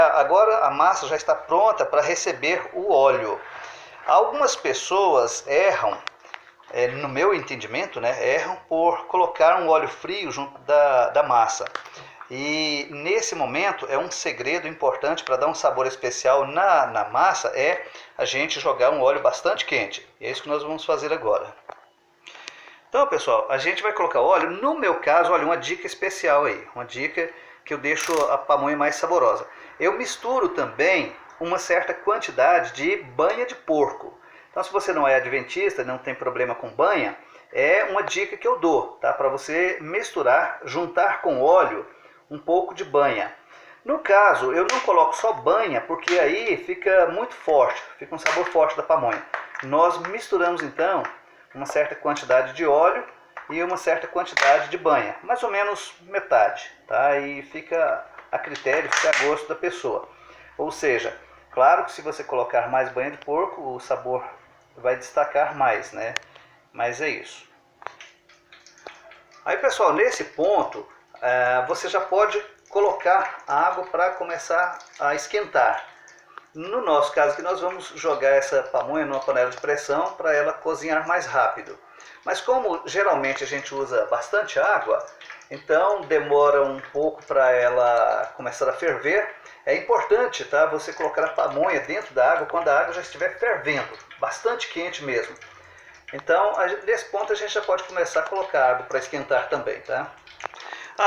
Agora a massa já está pronta para receber o óleo. Algumas pessoas erram, no meu entendimento, né, erram por colocar um óleo frio junto da massa. E nesse momento é um segredo importante para dar um sabor especial na massa, é a gente jogar um óleo bastante quente. E é isso que nós vamos fazer agora. Então, pessoal, a gente vai colocar óleo. No meu caso, olha, uma dica especial aí, uma dica que eu deixo a pamonha mais saborosa. Eu misturo também uma certa quantidade de banha de porco. Então, se você não é adventista, não tem problema com banha, é uma dica que eu dou, tá? Para você misturar, juntar com óleo um pouco de banha. No caso, eu não coloco só banha, porque aí fica muito forte, fica um sabor forte da pamonha. Nós misturamos então uma certa quantidade de óleo e uma certa quantidade de banha, mais ou menos metade, tá? E fica a critério, fica a gosto da pessoa. Ou seja, claro que se você colocar mais banha de porco, o sabor vai destacar mais, né? Mas é isso. Aí, pessoal, nesse ponto, você já pode colocar a água para começar a esquentar. No nosso caso aqui, nós vamos jogar essa pamonha numa panela de pressão para ela cozinhar mais rápido. Mas como geralmente a gente usa bastante água, então demora um pouco para ela começar a ferver. É importante, tá, você colocar a pamonha dentro da água quando a água já estiver fervendo, bastante quente mesmo. Então, nesse ponto a gente já pode começar a colocar água para esquentar também, tá?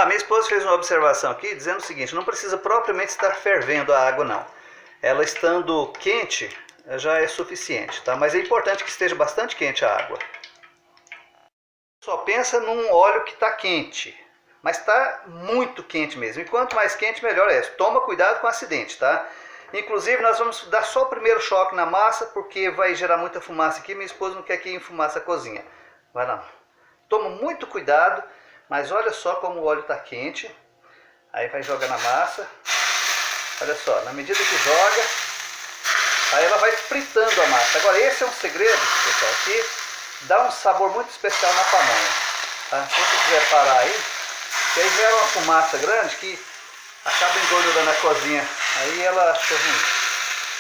Minha esposa fez uma observação aqui dizendo o seguinte: não precisa propriamente estar fervendo a água, não. Ela estando quente já é suficiente, tá? Mas é importante que esteja bastante quente a água. Só pensa num óleo que está quente, mas está muito quente mesmo. E quanto mais quente, melhor é. Toma cuidado com o acidente, tá? Inclusive, nós vamos dar só o primeiro choque na massa, porque vai gerar muita fumaça aqui. Minha esposa não quer que enfumaça a cozinha. Vai lá. Toma muito cuidado, mas olha só como o óleo está quente. Aí vai jogar na massa. Olha só, na medida que joga, aí ela vai fritando a massa. Agora, esse é um segredo, pessoal, que dá um sabor muito especial na pamonha. Tá? Se você quiser parar aí, que aí gera uma fumaça grande que acaba engordurando a cozinha. Aí ela acha ruim.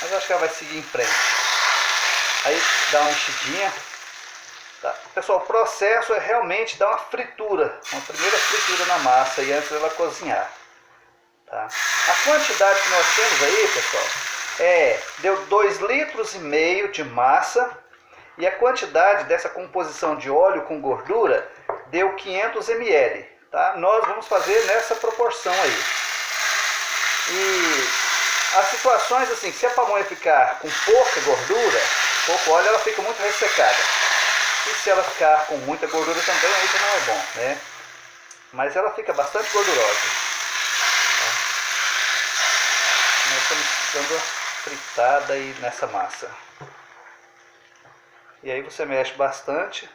Mas eu acho que ela vai seguir em frente. Aí dá uma mexidinha. Tá? Pessoal, o processo é realmente dar uma fritura. Uma primeira fritura na massa e antes dela cozinhar. Tá? A quantidade que nós temos aí, pessoal, deu 2,5 litros de massa. E a quantidade dessa composição de óleo com gordura deu 500 ml. Tá? Nós vamos fazer nessa proporção aí. E as situações assim, se a pamonha ficar com pouca gordura, pouco óleo, ela fica muito ressecada. E se ela ficar com muita gordura também, aí já não é bom, né? Mas ela fica bastante gordurosa. Tá? Nós estamos dando uma fritada aí nessa massa. E aí você mexe bastante.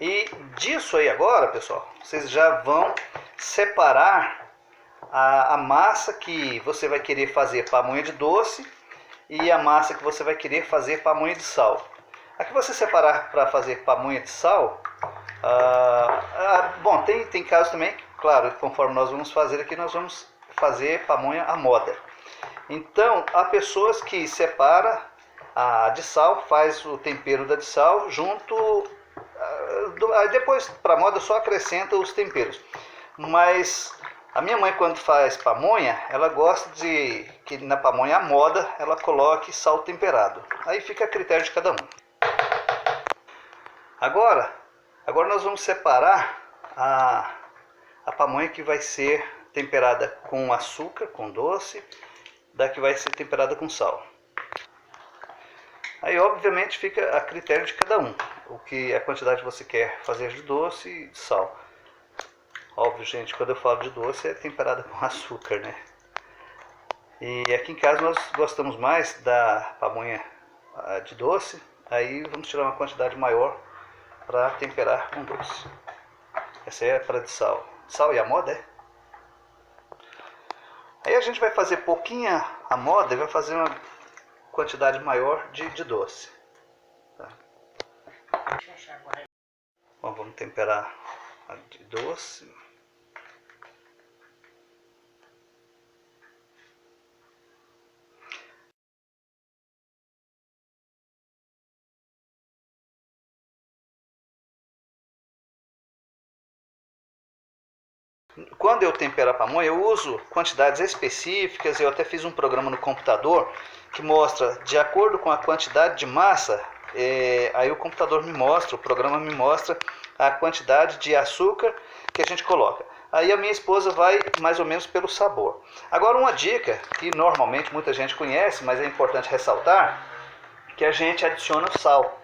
E disso aí agora, pessoal, vocês já vão separar a massa que você vai querer fazer pamonha de doce e a massa que você vai querer fazer pamonha de sal. A que você separar para fazer pamonha de sal, bom, tem casos também, claro, conforme nós vamos fazer aqui, nós vamos fazer pamonha à moda. Então, há pessoas que separam a de sal, faz o tempero da de sal junto, depois para moda só acrescenta os temperos. Mas a minha mãe, quando faz pamonha, ela gosta de que na pamonha à moda ela coloque sal temperado. Aí fica a critério de cada um. Agora nós vamos separar a pamonha que vai ser temperada com açúcar, com doce, da que vai ser temperada com sal. Aí obviamente fica a critério de cada um, a quantidade que você quer fazer de doce e de sal. Óbvio, gente, quando eu falo de doce é temperada com açúcar, né? E aqui em casa nós gostamos mais da pamonha de doce, aí vamos tirar uma quantidade maior para temperar com doce. Essa é para de sal. Sal e a moda, é? Aí a gente vai fazer pouquinha a moda e vai fazer uma quantidade maior de doce. Tá? Bom, vamos temperar a de doce. Quando eu tempero a pamonha, eu uso quantidades específicas. Eu até fiz um programa no computador que mostra, de acordo com a quantidade de massa, aí o computador me mostra, o programa me mostra a quantidade de açúcar que a gente coloca. Aí a minha esposa vai mais ou menos pelo sabor. Agora, uma dica que normalmente muita gente conhece, mas é importante ressaltar, que a gente adiciona o sal,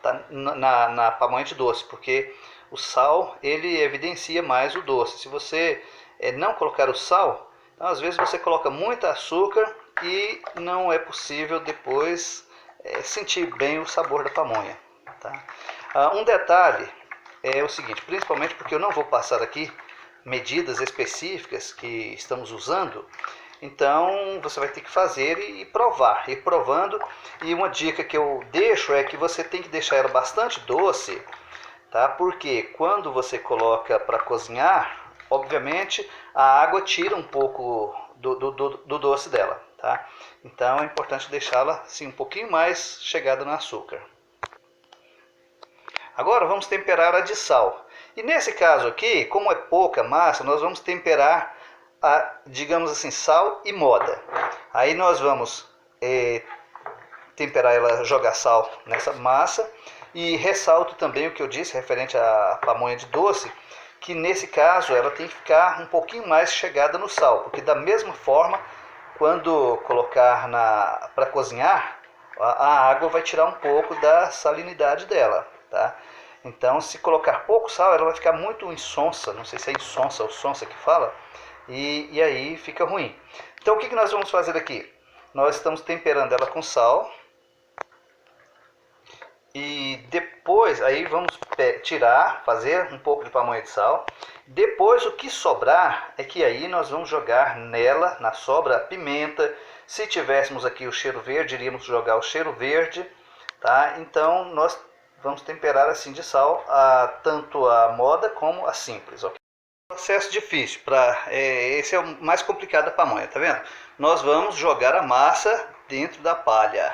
tá? na pamonha de doce, porque o sal ele evidencia mais o doce. Se você não colocar o sal, então, às vezes você coloca muito açúcar e não é possível depois sentir bem o sabor da pamonha. Tá? Um detalhe é o seguinte, principalmente porque eu não vou passar aqui medidas específicas que estamos usando, então você vai ter que fazer e provar, ir provando. E uma dica que eu deixo é que você tem que deixar ela bastante doce, tá? Porque quando você coloca para cozinhar, obviamente a água tira um pouco do doce dela, tá? Então é importante deixá-la assim, um pouquinho mais chegada no açúcar. Agora vamos temperar a de sal. E nesse caso aqui, como é pouca massa, nós vamos temperar digamos assim, sal e moda. Aí nós vamos temperar ela, jogar sal nessa massa. E ressalto também o que eu disse referente à pamonha de doce, que nesse caso ela tem que ficar um pouquinho mais chegada no sal, porque da mesma forma, quando colocar para cozinhar, a água vai tirar um pouco da salinidade dela, tá? Então, se colocar pouco sal, ela vai ficar muito insonsa, não sei se é insonsa ou sonsa que fala, e aí fica ruim. Então, o que nós vamos fazer aqui? Nós estamos temperando ela com sal, e depois, aí vamos tirar, fazer um pouco de pamonha de sal. Depois, o que sobrar é que aí nós vamos jogar nela, na sobra, a pimenta. Se tivéssemos aqui o cheiro verde, iríamos jogar o cheiro verde, tá? Então, nós vamos temperar assim de sal, tanto a moda como a simples, ok? Processo difícil, esse é o mais complicado da pamonha, tá vendo? Nós vamos jogar a massa dentro da palha.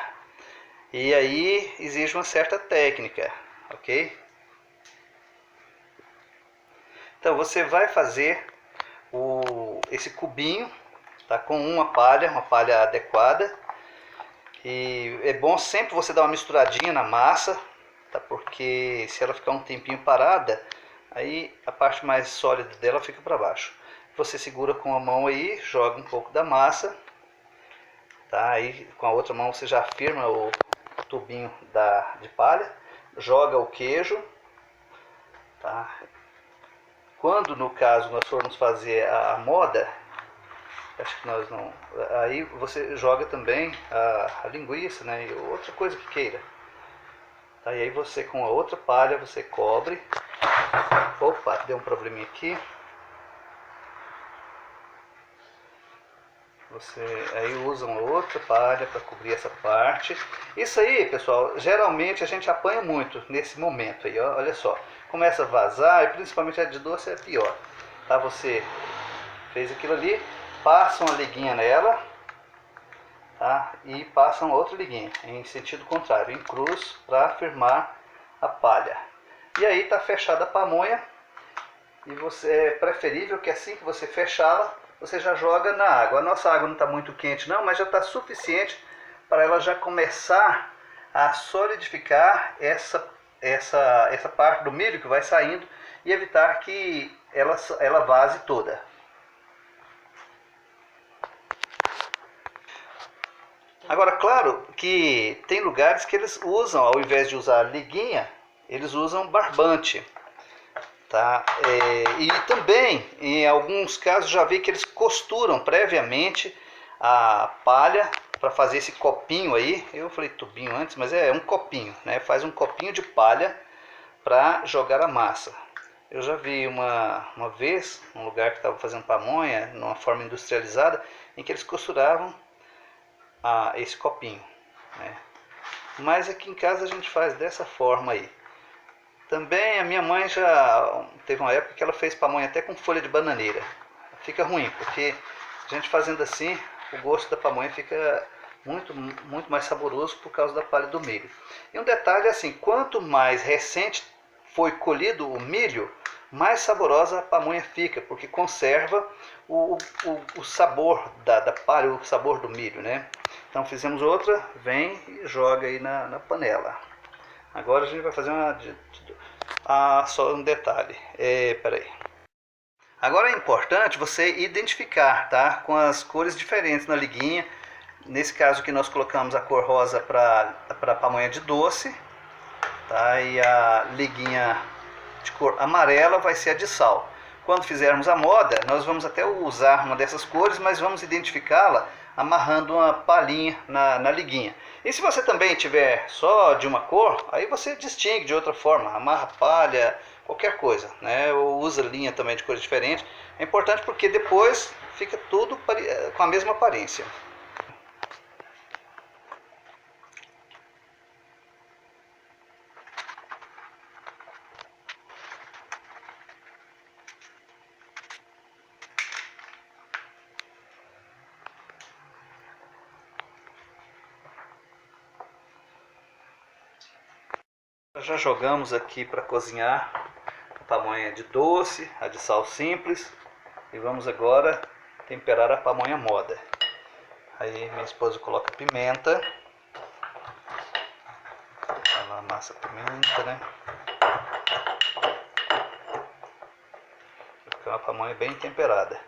E aí exige uma certa técnica, ok? Então você vai fazer esse cubinho, tá, com uma palha adequada. E é bom sempre você dar uma misturadinha na massa, tá, porque se ela ficar um tempinho parada, aí a parte mais sólida dela fica para baixo. Você segura com a mão aí, joga um pouco da massa, tá? Aí com a outra mão você já firma o tubinho de palha, joga o queijo, tá? Quando no caso nós formos fazer a moda, acho que nós não, aí você joga também a linguiça, né, e outra coisa que queira, tá? E aí você com a outra palha você cobre. Opa, deu um probleminha aqui. Você aí usa uma outra palha para cobrir essa parte. Isso aí, pessoal, geralmente a gente apanha muito nesse momento aí, ó, olha só. Começa a vazar, e principalmente a de doce é pior. Tá? Você fez aquilo ali, passa uma liguinha nela, tá? E passa uma outra liguinha em sentido contrário, em cruz, para firmar a palha. E aí tá fechada a pamonha. E é preferível que assim que você fechá-la, você já joga na água. A nossa água não está muito quente não, mas já está suficiente para ela já começar a solidificar essa parte do milho que vai saindo e evitar que ela vaze toda. Agora, claro que tem lugares que eles usam, ao invés de usar liguinha, eles usam barbante. Tá? E também, em alguns casos, já vi que eles costuram previamente a palha para fazer esse copinho aí. Eu falei tubinho antes, mas é um copinho, né? Faz um copinho de palha para jogar a massa. Eu já vi uma vez, um lugar que estava fazendo pamonha, numa forma industrializada, em que eles costuravam esse copinho, né? Mas aqui em casa a gente faz dessa forma aí. Também a minha mãe já teve uma época que ela fez pamonha até com folha de bananeira. Fica ruim, porque a gente fazendo assim, o gosto da pamonha fica muito mais saboroso por causa da palha do milho. E um detalhe é assim, quanto mais recente foi colhido o milho, mais saborosa a pamonha fica, porque conserva o sabor da palha, o sabor do milho, né? Então fizemos outra, vem e joga aí na panela. Agora a gente vai fazer só um detalhe, peraí. Agora é importante você identificar, tá? Com as cores diferentes na liguinha. Nesse caso aqui nós colocamos a cor rosa para a pamonha de doce, tá? E a liguinha de cor amarela vai ser a de sal. Quando fizermos a moda, nós vamos até usar uma dessas cores, mas vamos identificá-la amarrando uma palhinha na liguinha. E se você também tiver só de uma cor, aí você distingue de outra forma, amarra palha, qualquer coisa, né? Ou usa linha também de cores diferentes. É importante porque depois fica tudo com a mesma aparência. Já jogamos aqui para cozinhar a pamonha de doce, a de sal simples, e vamos agora temperar a pamonha moda. Aí minha esposa coloca pimenta, ela amassa a pimenta, né? Vai ficar uma pamonha bem temperada.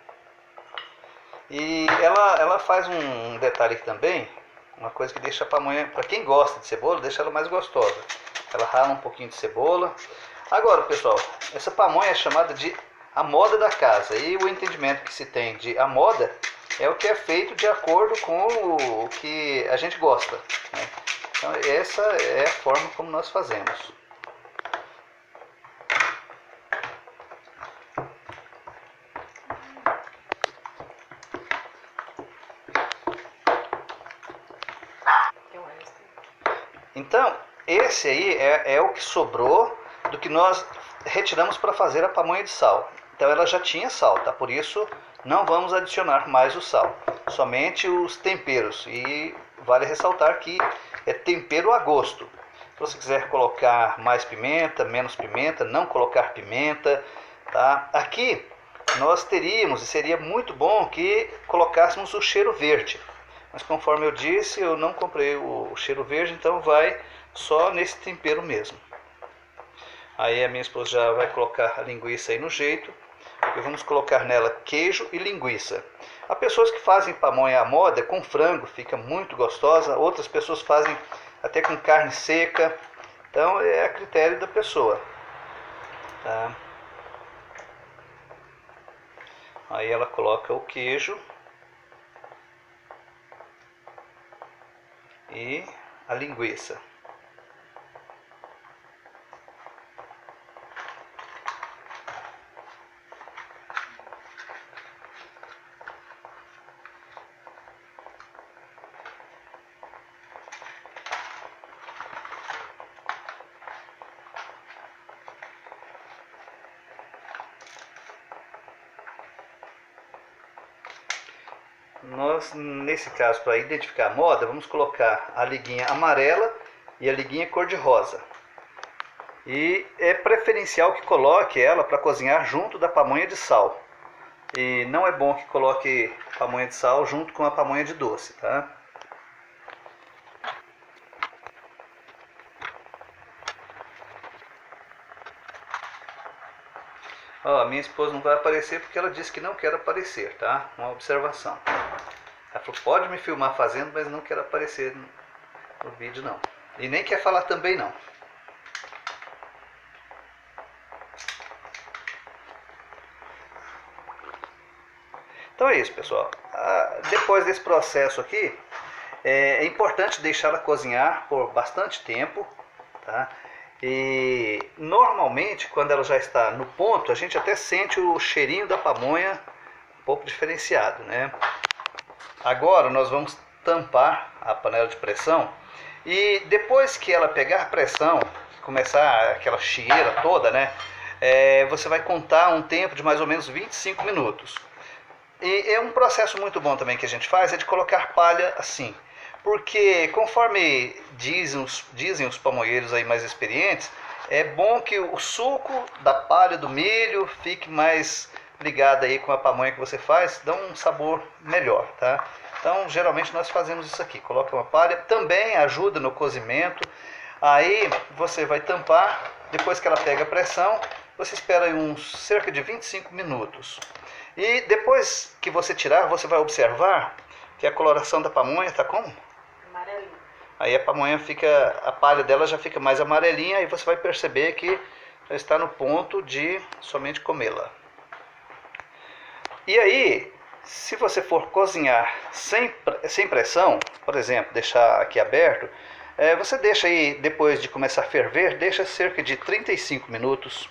E ela faz um detalhe aqui também, uma coisa que deixa a pamonha, para quem gosta de cebola, deixa ela mais gostosa. Ela rala um pouquinho de cebola. Agora, pessoal, essa pamonha é chamada de a moda da casa. E o entendimento que se tem de a moda é o que é feito de acordo com o que a gente gosta, né? Então, essa é a forma como nós fazemos. Então, esse aí é o que sobrou do que nós retiramos para fazer a pamonha de sal. Então ela já tinha sal, tá? Por isso não vamos adicionar mais o sal, somente os temperos. E vale ressaltar que é tempero a gosto. Se você quiser colocar mais pimenta, menos pimenta, não colocar pimenta, tá? Aqui nós teríamos, e seria muito bom que colocássemos o cheiro verde. Mas conforme eu disse, eu não comprei o cheiro verde, então vai só nesse tempero mesmo. Aí a minha esposa já vai colocar a linguiça aí no jeito. E vamos colocar nela queijo e linguiça. Há pessoas que fazem pamonha à moda com frango, fica muito gostosa. Outras pessoas fazem até com carne seca. Então é a critério da pessoa, tá? Aí ela coloca o queijo e a linguiça. Nós, nesse caso, para identificar a moda, vamos colocar a liguinha amarela e a liguinha cor-de-rosa. E é preferencial que coloque ela para cozinhar junto da pamonha de sal. E não é bom que coloque pamonha de sal junto com a pamonha de doce, tá? Ó, minha esposa não vai aparecer porque ela disse que não quer aparecer, tá? Uma observação. Ela falou, pode me filmar fazendo, mas não quer aparecer no vídeo não. E nem quer falar também não. Então é isso, pessoal. Depois desse processo aqui, é importante deixá-la cozinhar por bastante tempo, tá? E normalmente, quando ela já está no ponto, a gente até sente o cheirinho da pamonha um pouco diferenciado, né? Agora nós vamos tampar a panela de pressão e depois que ela pegar pressão, começar aquela chieira toda, né? Você vai contar um tempo de mais ou menos 25 minutos. E é um processo muito bom também que a gente faz, é de colocar palha assim. Porque conforme dizem os pamonheiros aí mais experientes, É bom que o suco da palha do milho fique mais ligado aí com a pamonha que você faz, dá um sabor melhor, tá? Então, geralmente nós fazemos isso aqui. Coloca uma palha, também ajuda no cozimento. Aí você vai tampar, depois que ela pega a pressão, você espera aí uns cerca de 25 minutos. E depois que você tirar, você vai observar que a coloração da pamonha está como? Amarelinho. Aí a pamonha fica, a palha dela já fica mais amarelinha e você vai perceber que já está no ponto de somente comê-la. E aí, se você for cozinhar sem pressão, por exemplo, deixar aqui aberto, você deixa aí, depois de começar a ferver, deixa cerca de 35 minutos.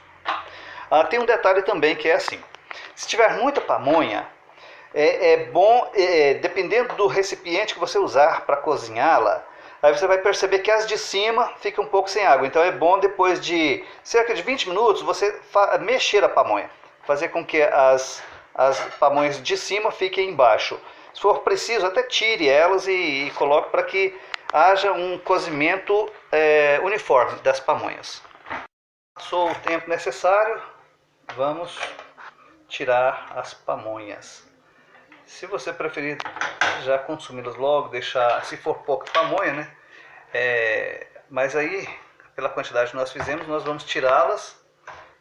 Tem um detalhe também que é assim, se tiver muita pamonha, é bom, dependendo do recipiente que você usar para cozinhá-la, aí você vai perceber que as de cima ficam um pouco sem água. Então é bom, depois de cerca de 20 minutos, você mexer a pamonha, fazer com que as pamonhas de cima fiquem embaixo. Se for preciso, até tire elas e coloque para que haja um cozimento uniforme das pamonhas. Passou o tempo necessário, vamos tirar as pamonhas. Se você preferir já consumi-las logo, deixar, se for pouca pamonha, né? Mas aí, pela quantidade que nós fizemos, nós vamos tirá-las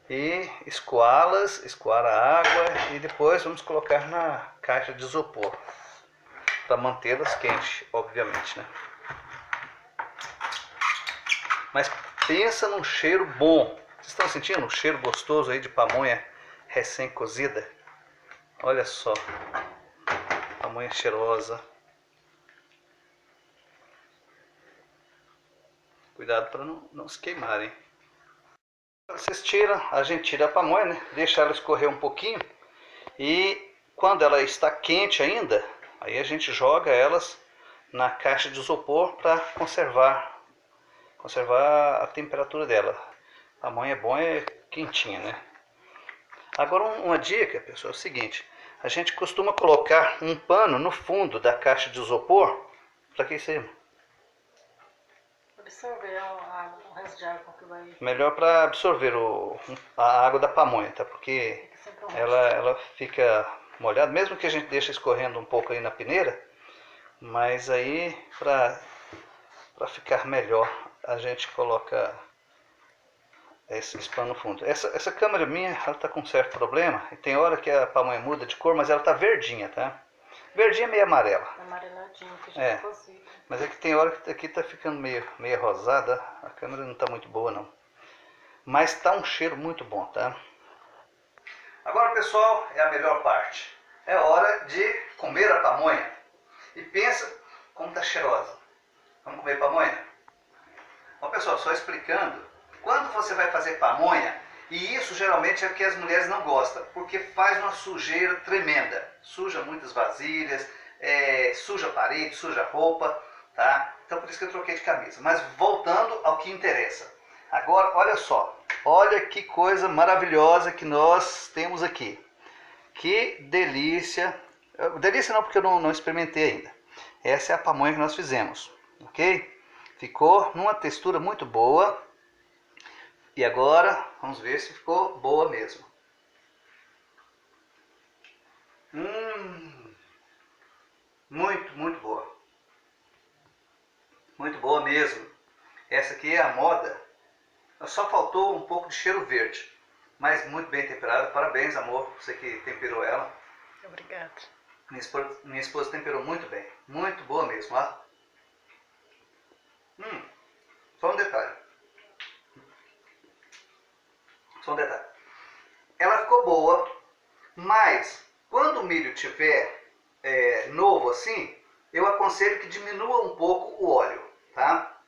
e escoá-las, escoar a água e depois vamos colocar na caixa de isopor para mantê-las quentes, obviamente, né? Mas pensa num cheiro bom. Vocês estão sentindo um cheiro gostoso aí de pamonha recém-cozida? Olha só, pamonha cheirosa. Cuidado para não se queimarem. Vocês tiram, a gente tira a pamonha, né? Deixa ela escorrer um pouquinho e quando ela está quente ainda, aí a gente joga elas na caixa de isopor para conservar a temperatura dela. A pamonha é bom, é quentinha, né? Agora uma dica, pessoal, é o seguinte, a gente costuma colocar um pano no fundo da caixa de isopor. Para que isso aí? Absorver o resto de água que vai... Melhor para absorver a água da pamonha, tá? Porque ela fica molhada, mesmo que a gente deixe escorrendo um pouco aí na peneira, mas aí para ficar melhor a gente coloca esse pano no fundo. Essa câmera minha, ela tá com um certo problema, e tem hora que a pamonha muda de cor, mas ela tá verdinha, tá? Verdinha meio amarela. Amareladinho, que já tá cozido. Mas é que tem hora que aqui tá ficando meio rosada, a câmera não tá muito boa não. Mas tá um cheiro muito bom, tá? Agora, pessoal, é a melhor parte. É hora de comer a pamonha. E pensa como tá cheirosa. Vamos comer pamonha? Bom, pessoal, só explicando, quando você vai fazer pamonha, e isso geralmente é o que as mulheres não gostam, porque faz uma sujeira tremenda. Suja muitas vasilhas, suja a parede, suja a roupa, tá? Então por isso que eu troquei de camisa. Mas voltando ao que interessa. Agora, olha só. Olha que coisa maravilhosa que nós temos aqui. Que delícia. Delícia não, porque eu não experimentei ainda. Essa é a pamonha que nós fizemos, ok? Ficou numa textura muito boa. E agora, vamos ver se ficou boa mesmo. Muito, muito boa. Muito boa mesmo. Essa aqui é a moda. Só faltou um pouco de cheiro verde. Mas muito bem temperada. Parabéns, amor, você que temperou ela. Obrigada. Minha esposa temperou muito bem. Muito boa mesmo, ó. Só um detalhe. Ela ficou boa, mas quando o milho estiver novo assim, eu aconselho que diminua um pouco o óleo, tá?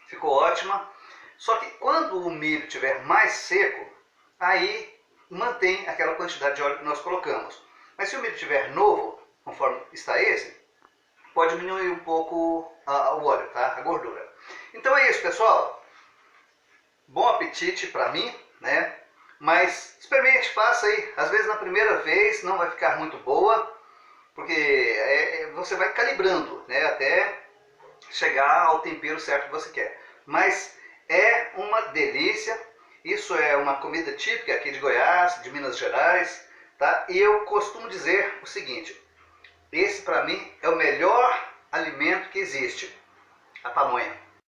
Ficou ótima. Só que quando o milho estiver mais seco, aí mantém aquela quantidade de óleo que nós colocamos. Mas se o milho estiver novo, conforme está esse, pode diminuir um pouco o óleo, tá? A gordura. Então é isso, pessoal. Bom apetite para mim, né? Mas experimente, faça aí. Às vezes na primeira vez não vai ficar muito boa, porque você vai calibrando, né? Até chegar ao tempero certo que você quer. Mas é uma delícia. Isso é uma comida típica aqui de Goiás, de Minas Gerais, tá? E eu costumo dizer o seguinte: esse para mim é o melhor alimento que existe, a pamonha.